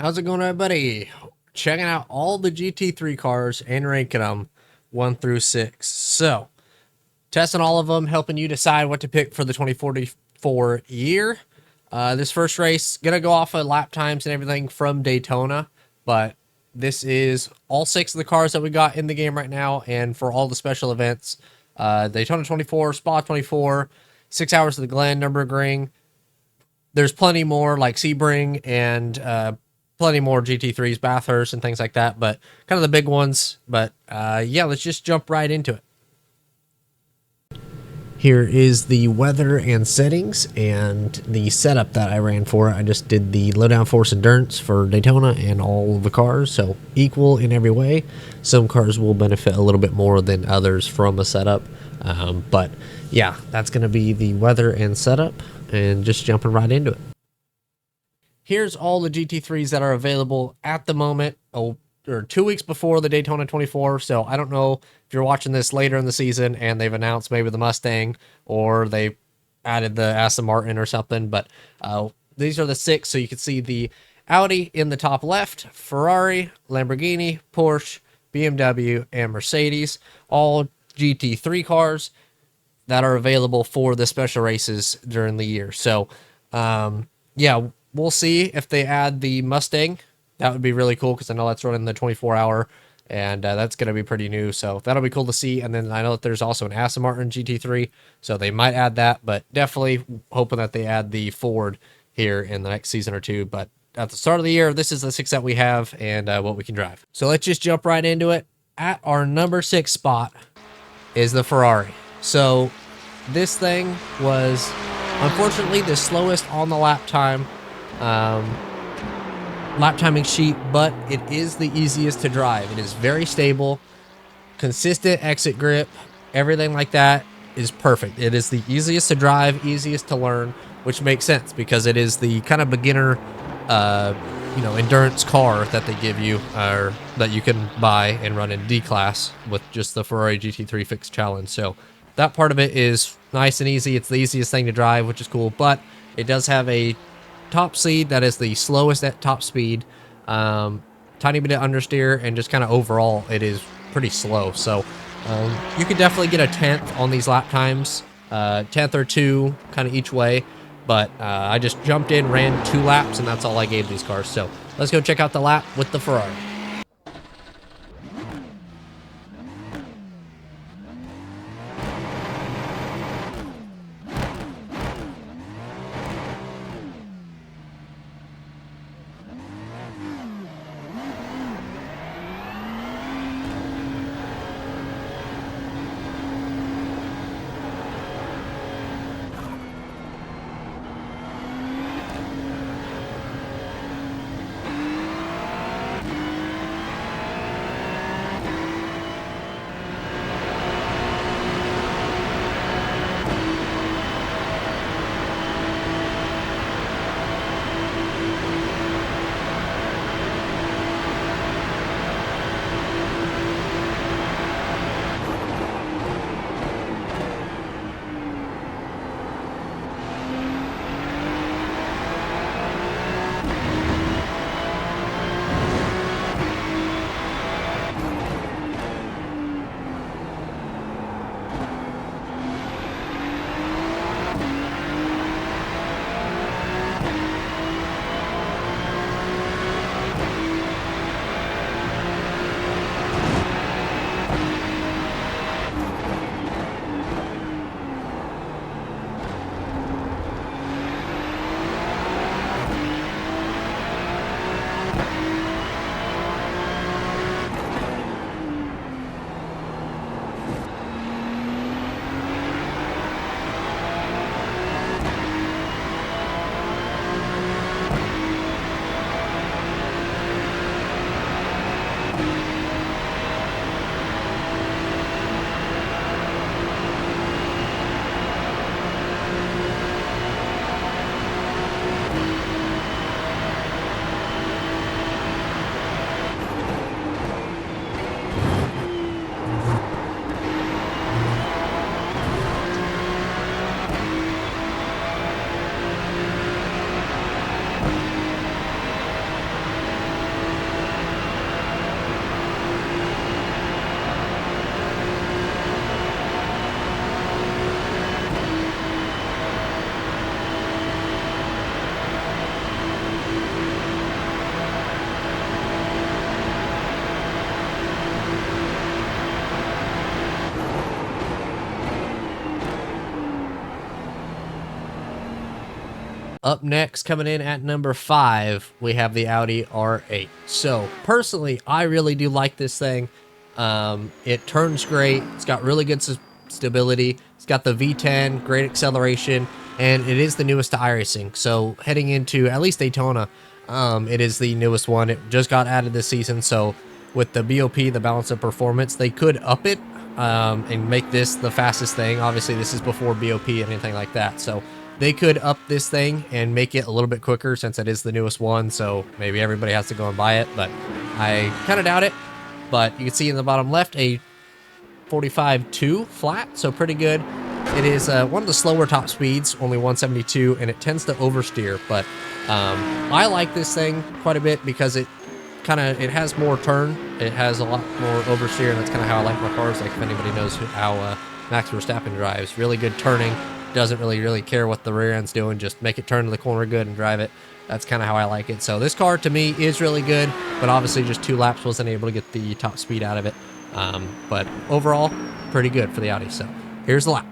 How's it going, everybody? Checking out all the GT3 cars and ranking them 1 through 6. So, testing all of them, helping you decide what to pick for the 2044 year. This first race, going to go off of lap times and everything from Daytona, but this is all 6 of the cars that we got in the game right now, and for all the special events, Daytona 24, Spa 24, 6 Hours of the Glen, Nürburgring. There's plenty more like Sebring and plenty more GT3s, Bathurst, and things like that, but kind of the big ones. But yeah, let's just jump right into it. Here is the weather and settings and the setup that I ran for it. I just did the low downforce endurance for Daytona and all of the cars, so equal in every way. Some cars will benefit a little bit more than others from a setup, but yeah, that's going to be the weather and setup, and just jumping right into it. Here's all the GT3s that are available at the moment, or 2 weeks before the Daytona 24. So I don't know if you're watching this later in the season and they've announced maybe the Mustang or they added the Aston Martin or something, but these are the 6. So you can see the Audi in the top left, Ferrari, Lamborghini, Porsche, BMW, and Mercedes, all GT3 cars that are available for the special races during the year. So yeah, we'll see if they add the Mustang. That would be really cool because I know that's running the 24-hour, and that's going to be pretty new. So that'll be cool to see. And then I know that there's also an Aston Martin GT3, so they might add that, but definitely hoping that they add the Ford here in the next season or two. But at the start of the year, this is the 6 that we have and what we can drive. So let's just jump right into it. At our number 6 spot is the Ferrari. So this thing was unfortunately the slowest on the lap time. Lap timing sheet, but it is the easiest to drive. It is very stable, consistent exit grip, everything like that is perfect. It is the easiest to drive, easiest to learn, which makes sense because it is the kind of beginner endurance car that they give you, or that you can buy and run in D class with just the Ferrari GT3 Fixed Challenge. So that part of it is nice and easy. It's the easiest thing to drive, which is cool, but it does have a top speed that is the slowest at top speed, tiny bit of understeer, and just kind of overall it is pretty slow. So you could definitely get a 10th on these lap times, 10th or 2 kind of each way, but I just jumped in, ran 2 laps, and that's all I gave these cars. So let's go check out the lap with the Ferrari. Up next, coming in at number 5, we have the Audi R8. So personally, I really do like this thing. It turns great. It's got really good stability. It's got the V10, great acceleration, and it is the newest to iRacing. So heading into at least Daytona, it is the newest one. It just got added this season. So with the BOP, the balance of performance, they could up it and make this the fastest thing. Obviously, this is before BOP and anything like that. So they could up this thing and make it a little bit quicker since it is the newest one. So maybe everybody has to go and buy it, but I kind of doubt it. But you can see in the bottom left a 45.2 flat, so pretty good. It is one of the slower top speeds, only 172, and it tends to oversteer. But I like this thing quite a bit because it has more turn. It has a lot more oversteer, and that's kind of how I like my cars. Like if anybody knows how Max Verstappen drives, really good turning. Doesn't really care what the rear end's doing. Just make it turn to the corner good and drive it. That's kind of how I like it. So this car to me is really good, but obviously just 2 laps wasn't able to get the top speed out of it. But overall, pretty good for the Audi. So here's the lap.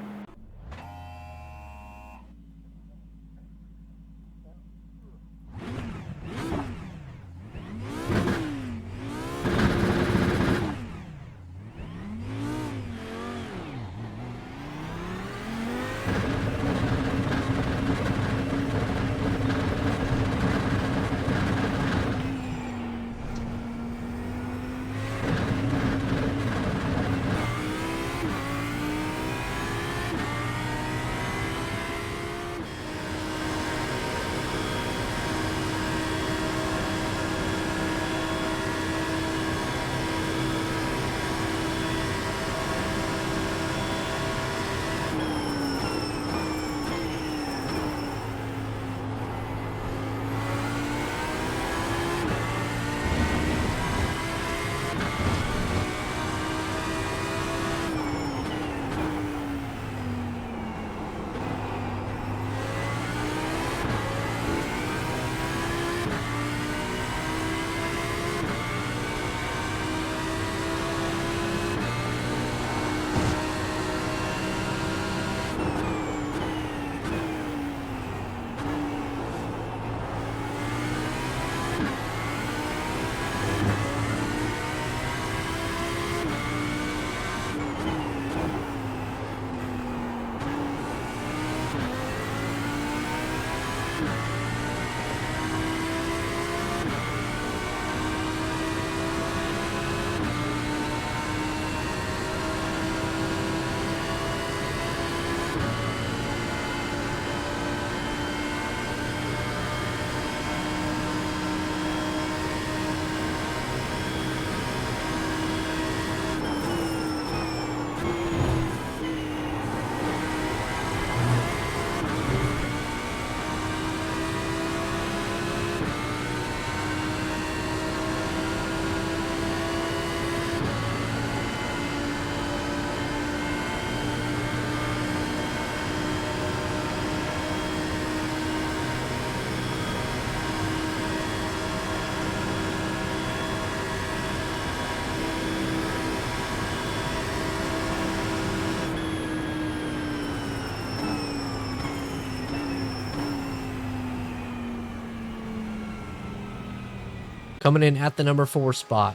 Coming in at the number 4 spot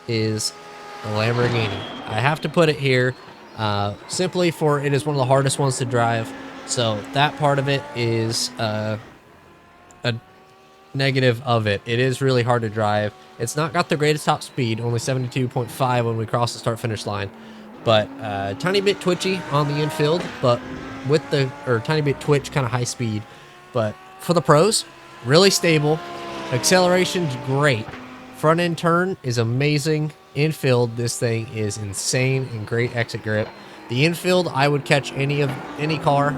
is the Lamborghini. I have to put it here simply for it is one of the hardest ones to drive. So that part of it is a negative of it. It is really hard to drive. It's not got the greatest top speed, only 72.5 when we cross the start-finish line. But tiny bit twitchy on the infield, but with the, or tiny bit twitch, kind of high speed. But for the pros, really stable. Acceleration's great. Front end turn is amazing. Infield, this thing is insane and great exit grip. The infield, I would catch any car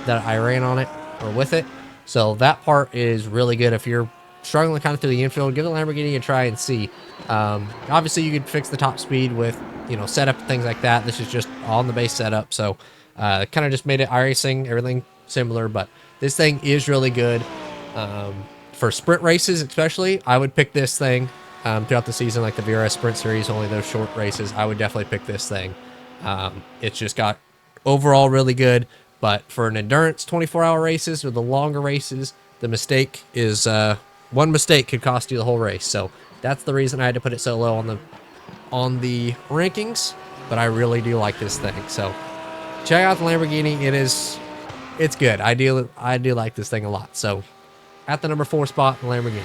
that I ran on it or with it. So that part is really good. If you're struggling kind of through the infield, give the Lamborghini a try and see. Obviously, you could fix the top speed with, you know, setup, things like that. This is just on the base setup. So kind of just made it iRacing, everything similar. But this thing is really good. For sprint races especially, I would pick this thing throughout the season, like the VRS Sprint Series, only those short races. I would definitely pick this thing. It's just got overall really good. But for an endurance 24-hour races or the longer races, the mistake is one mistake could cost you the whole race. So that's the reason I had to put it so low on the rankings. But I really do like this thing. So check out the Lamborghini. It's good. I do like this thing a lot. So at the number 4 spot, the Lamborghini.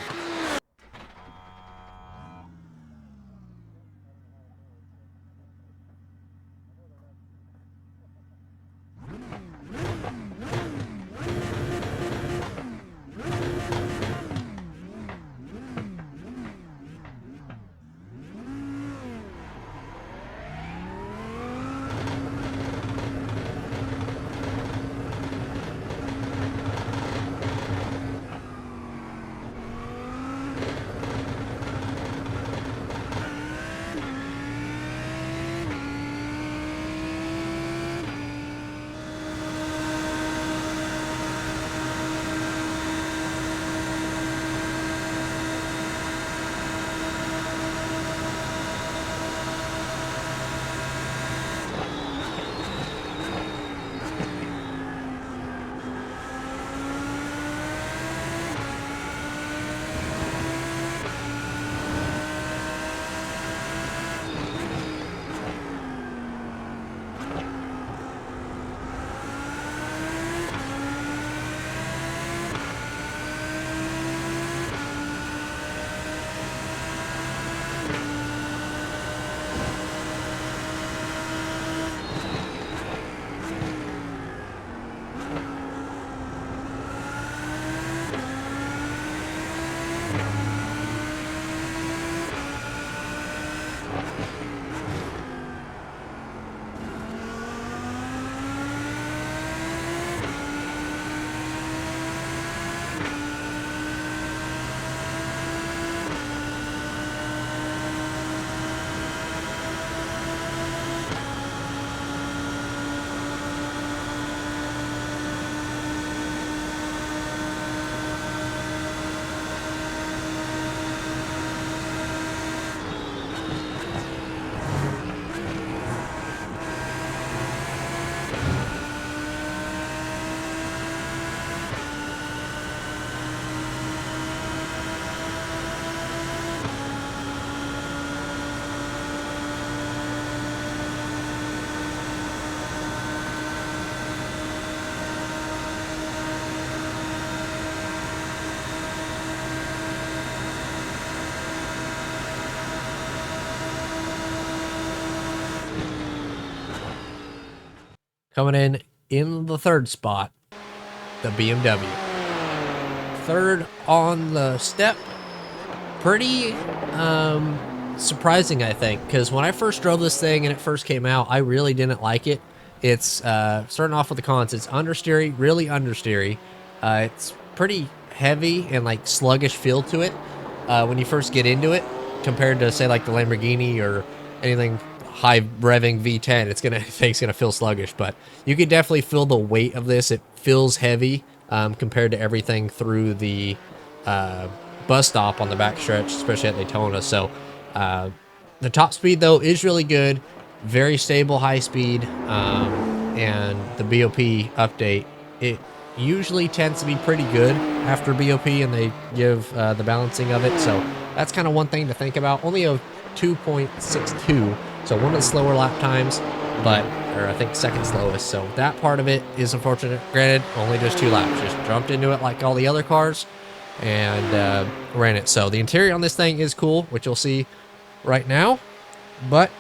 Coming in the 3rd spot, the BMW. 3rd on the step. Pretty surprising, I think, because when I first drove this thing and it first came out, I really didn't like it. It's starting off with the cons. It's understeery, really understeery. It's pretty heavy and like sluggish feel to it when you first get into it, compared to say like the Lamborghini or anything high revving V10. It's gonna feel sluggish, but you can definitely feel the weight of this. It feels heavy compared to everything through the bus stop on the backstretch, especially at Daytona. So the top speed though is really good, very stable high speed, and the BOP update, it usually tends to be pretty good after BOP and they give the balancing of it. So that's kind of one thing to think about. Only a 2.62, so one of the slower lap times, or I think 2nd slowest. So that part of it is unfortunate. Granted, only just 2 laps. Just jumped into it like all the other cars and ran it. So the interior on this thing is cool, which you'll see right now. But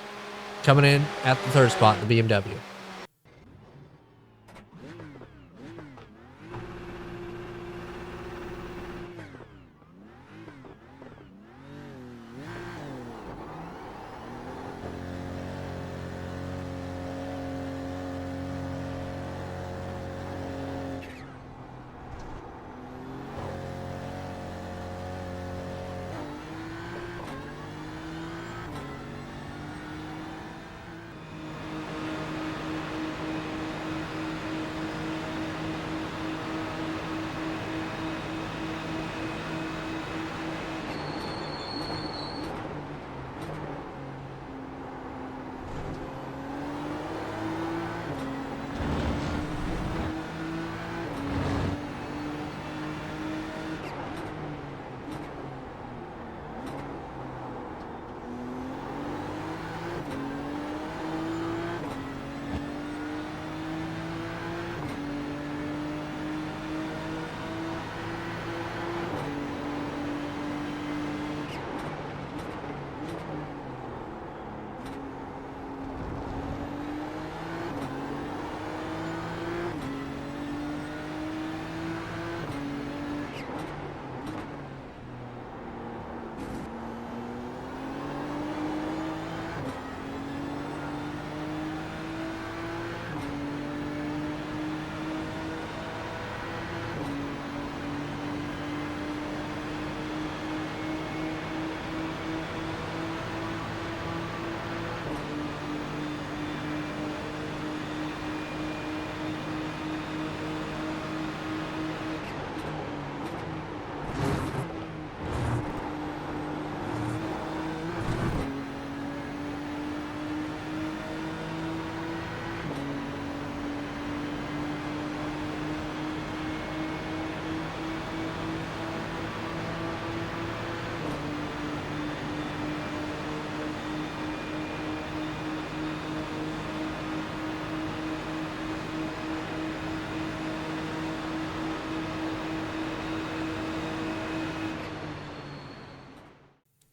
coming in at the 3rd spot, the BMW.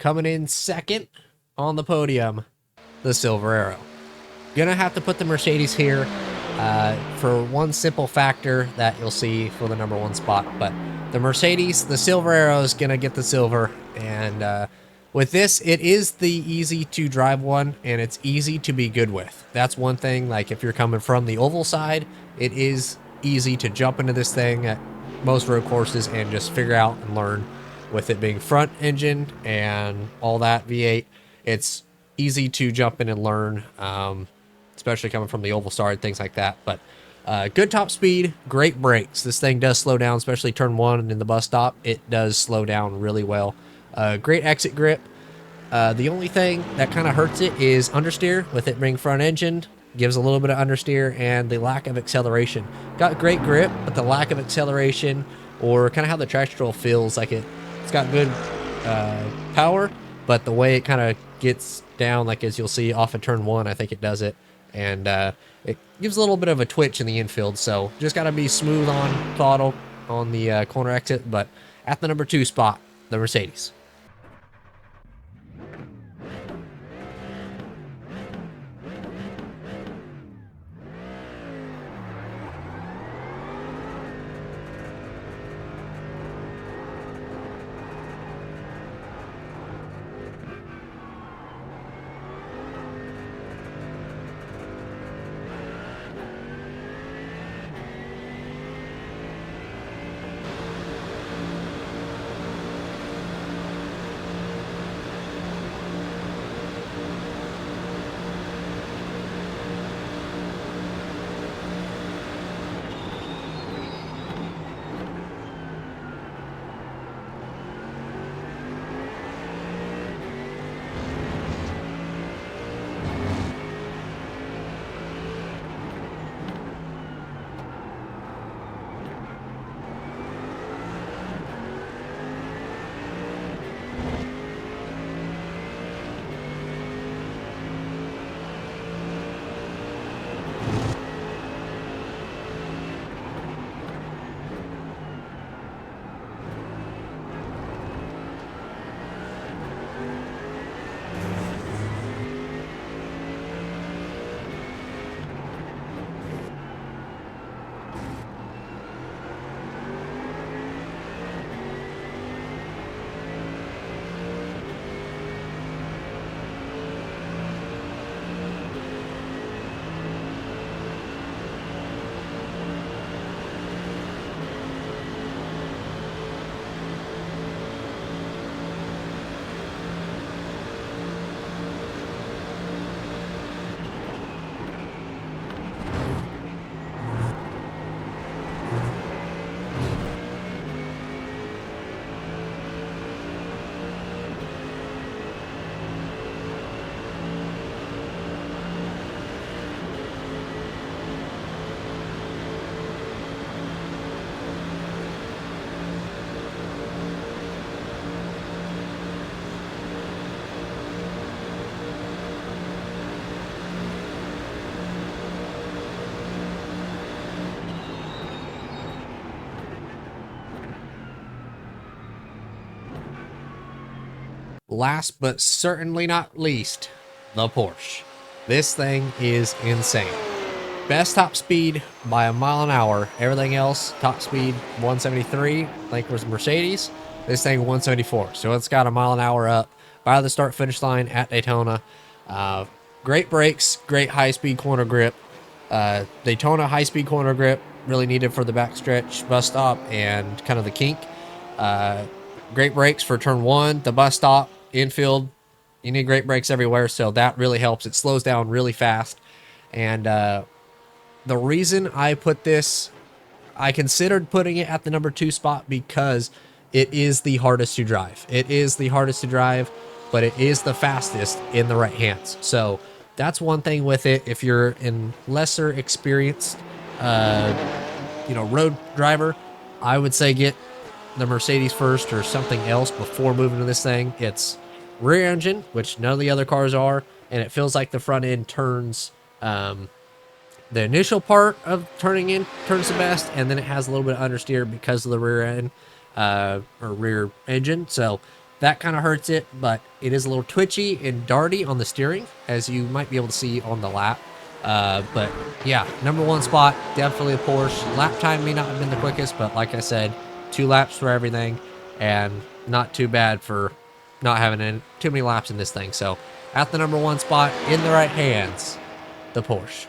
coming in second on the podium, the Silver Arrow. Gonna have to put the Mercedes here for one simple factor that you'll see for the number 1 spot. But the Mercedes, the Silver Arrow, is gonna get the silver. And with this, it is the easy to drive one, and it's easy to be good with. That's one thing. Like if you're coming from the oval side, it is easy to jump into this thing at most road courses and just figure out and learn. With it being front engine and all that V8, it's easy to jump in and learn, especially coming from the oval side, things like that. But good top speed, great brakes. This thing does slow down, especially turn 1 and in the bus stop. It does slow down really well. Great exit grip. The only thing that kind of hurts it is understeer. With it being front engine, gives a little bit of understeer, and the lack of acceleration. Got great grip, but the lack of acceleration, or kind of how the traction control feels, like it's got good power, but the way it kind of gets down, like as you'll see off of turn 1, I think it does it, and it gives a little bit of a twitch in the infield. So just got to be smooth on throttle on the corner exit. But at the number 2 spot, the Mercedes. Last but certainly not least, the Porsche. This thing is insane. Best top speed by a mile an hour. Everything else, top speed 173, I think was Mercedes. This thing 174. So it's got a mile an hour up by the start finish line at Daytona. Great brakes, great high speed corner grip. Daytona high speed corner grip, really needed for the backstretch bus stop and kind of the kink. Great brakes for turn 1, the bus stop, infield. You need great brakes everywhere, so that really helps. It slows down really fast. And the reason I put this, I considered putting it at the number 2 spot because it is the hardest to drive. It is the hardest to drive, but it is the fastest in the right hands. So that's one thing with it. If you're in lesser experienced, road driver, I would say get the Mercedes first or something else before moving to this thing. It's rear engine, which none of the other cars are, and it feels like the front end turns, the initial part of turning in turns the best, and then it has a little bit of understeer because of the rear end, or rear engine. So That kind of hurts it, but it is a little twitchy and darty on the steering, as you might be able to see on the lap. But yeah, number one spot, definitely a Porsche. Lap time may not have been the quickest, but like I said, 2 laps for everything, and not too bad for not having too many laps in this thing. So at the number one spot, in the right hands, the Porsche.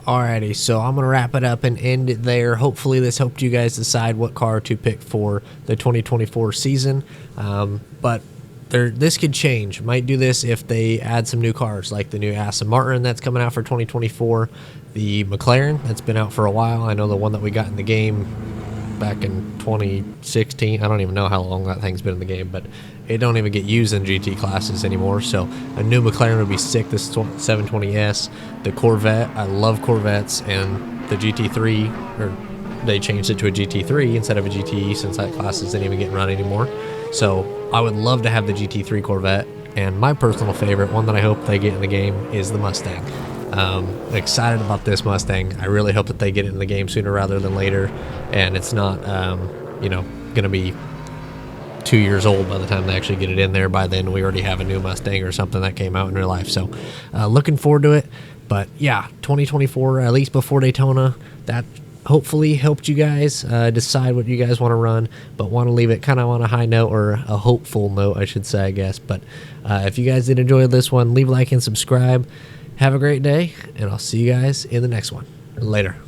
Alrighty, so I'm going to wrap it up and end it there. Hopefully this helped you guys decide what car to pick for the 2024 season. But this could change. Might do this if they add some new cars, like the new Aston Martin that's coming out for 2024, the McLaren that's been out for a while. I know the one that we got in the game back in 2016. I don't even know how long that thing's been in the game, but it don't even get used in GT classes anymore. So a new McLaren would be sick. This 720S, the Corvette. I love Corvettes, and the GT3, or they changed it to a GT3 instead of a GTE since that class isn't even getting run anymore. So I would love to have the GT3 Corvette. And my personal favorite, one that I hope they get in the game, is the Mustang. Excited about this Mustang. I really hope that they get it in the game sooner rather than later, and it's not, going to be 2 years old by the time they actually get it in there. By then, we already have a new Mustang or something that came out in real life. So, looking forward to it. But yeah, 2024, at least before Daytona, that hopefully helped you guys decide what you guys want to run, but want to leave it kind of on a high note, or a hopeful note, I should say, I guess. But if you guys did enjoy this one, leave a like and subscribe. Have a great day, and I'll see you guys in the next one. Later.